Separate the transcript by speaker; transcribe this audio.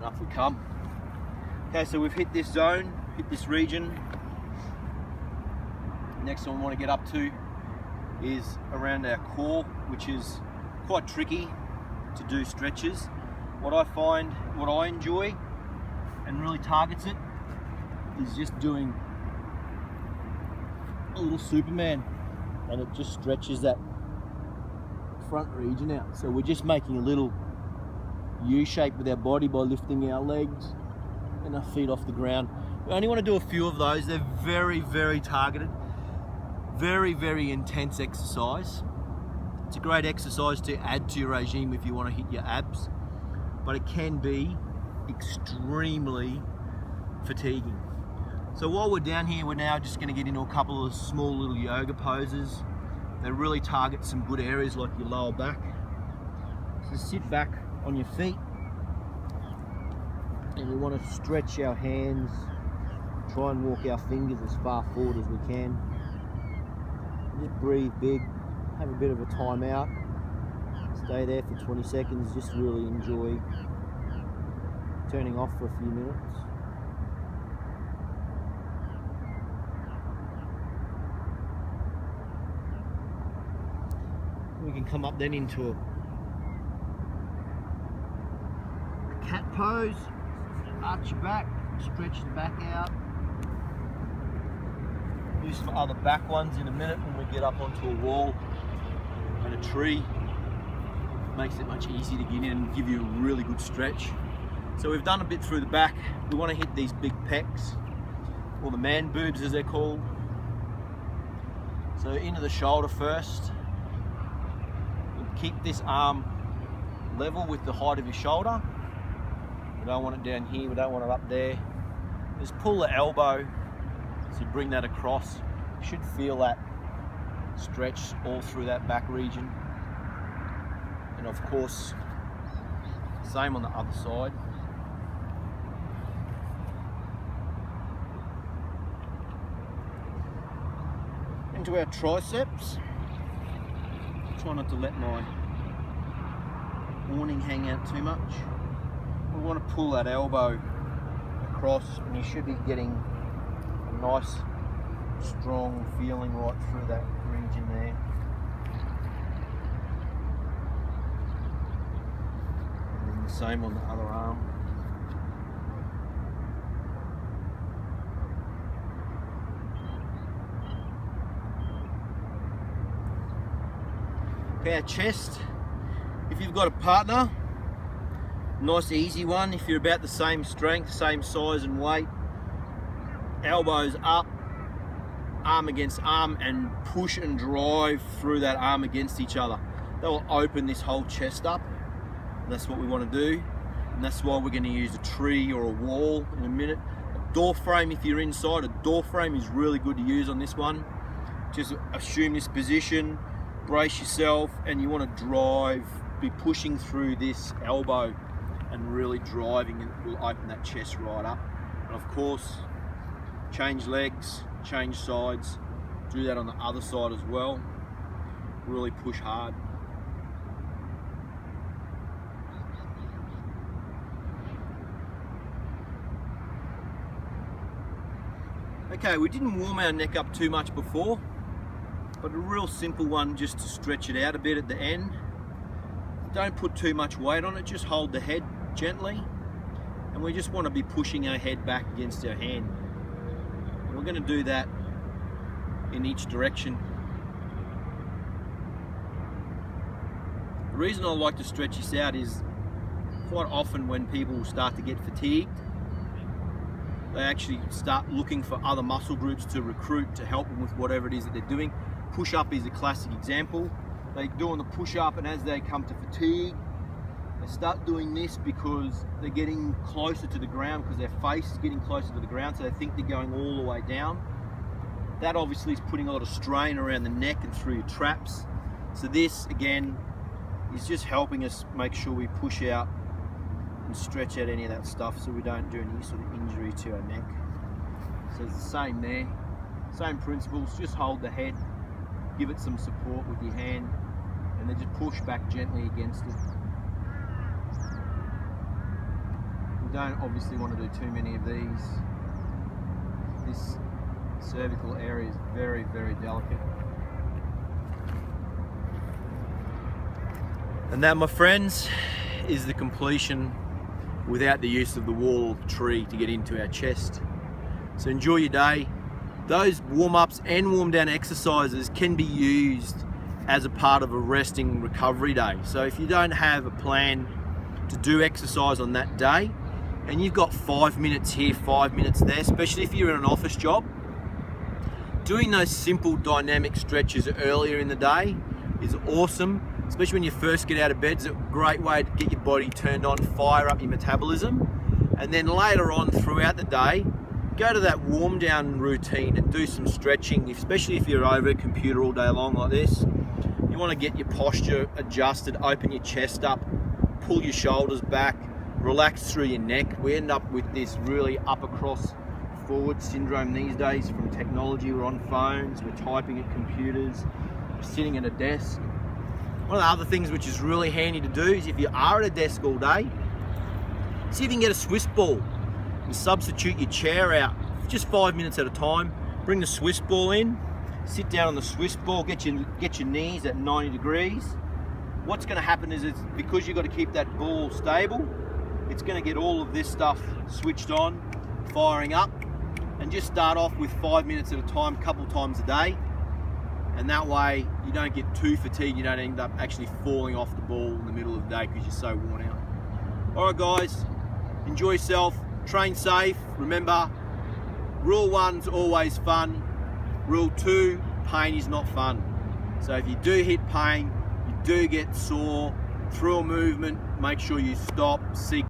Speaker 1: and up we come. Okay, so we've hit this zone, hit this region. Next one we want to get up to is around our core, which is quite tricky to do stretches. What I find, what I enjoy and really targets it, is just doing a little Superman, and it just stretches that front region out. So we're just making a little U shape with our body by lifting our legs and our feet off the ground. We only want to do a few of those. They're very, very targeted, very, very intense exercise. It's a great exercise to add to your regime if you want to hit your abs, but it can be extremely fatiguing. So while we're down here, we're now just going to get into a couple of small little yoga poses that really target some good areas like your lower back. So sit back on your feet, and we want to stretch our hands, try and walk our fingers as far forward as we can. Just breathe big, have a bit of a time out, stay there for 20 seconds, just really enjoy turning off for a few minutes. We can come up then into a cat pose, arch your back, stretch the back out. Use some other back ones in a minute when we get up onto a wall and a tree. Makes it much easier to get in and give you a really good stretch. So we've done a bit through the back. We want to hit these big pecs, or the man boobs as they're called. So into the shoulder first. Keep this arm level with the height of your shoulder. We don't want it down here, we don't want it up there. Just pull the elbow, so you bring that across. You should feel that stretch all through that back region. And of course, same on the other side. Into our triceps. Try not to let my awning hang out too much. We want to pull that elbow across, and you should be getting a nice strong feeling right through that region there. And then the same on the other arm. Okay, our chest, if you've got a partner, nice easy one. If you're about the same strength, same size and weight, elbows up, arm against arm, and push and drive through that arm against each other. That will open this whole chest up, and that's what we want to do. And that's why we're going to use a tree or a wall in a minute. A door frame, if you're inside, a door frame is really good to use on this one. Just assume this position, brace yourself, and you want to drive, be pushing through this elbow and really driving, and it will open that chest right up. And of course, change legs, change sides, do that on the other side as well. Really push hard. Okay, we didn't warm our neck up too much before, but a real simple one just to stretch it out a bit at the end. Don't put too much weight on it, just hold the head gently, and we just want to be pushing our head back against our hand. And we're going to do that in each direction. The reason I like to stretch this out is quite often when people start to get fatigued, they actually start looking for other muscle groups to recruit to help them with whatever it is that they're doing. Push-up is a classic example. They're doing the push-up, and as they come to fatigue, they start doing this because they're getting closer to the ground, because their face is getting closer to the ground, so they think they're going all the way down. That obviously is putting a lot of strain around the neck and through your traps. So this, again, is just helping us make sure we push out and stretch out any of that stuff so we don't do any sort of injury to our neck. So it's the same there, same principles, just hold the head, give it some support with your hand, and then just push back gently against it. don't obviously want to do too many of these. This cervical area is very, very delicate. And that, my friends, is the completion without the use of the wall or the tree to get into our chest. So enjoy your day. Those warm-ups and warm-down exercises can be used as a part of a resting recovery day. So if you don't have a plan to do exercise on that day, and you've got 5 minutes here, 5 minutes there, especially if you're in an office job, doing those simple dynamic stretches earlier in the day is awesome, especially when you first get out of bed. It's a great way to get your body turned on, fire up your metabolism. And then later on throughout the day, go to that warm down routine and do some stretching, especially if you're over a computer all day long like this. You want to get your posture adjusted, open your chest up, pull your shoulders back, relax through your neck. We end up with this really upper cross forward syndrome these days from technology. We're on phones, we're typing at computers, we're sitting at a desk. One of the other things which is really handy to do is if you are at a desk all day, see if you can get a Swiss ball and substitute your chair out just 5 minutes at a time. Bring the Swiss ball in, sit down on the Swiss ball, get your knees at 90 degrees. What's going to happen is, it's because you've got to keep that ball stable, it's going to get all of this stuff switched on, firing up, and just start off with 5 minutes at a time, a couple times a day. And that way you don't get too fatigued, you don't end up actually falling off the ball in the middle of the day because you're so worn out. Alright guys, enjoy yourself, train safe. Remember, rule 1's always fun. Rule 2, pain is not fun. So if you do hit pain, you do get sore through a movement, make sure you stop, seek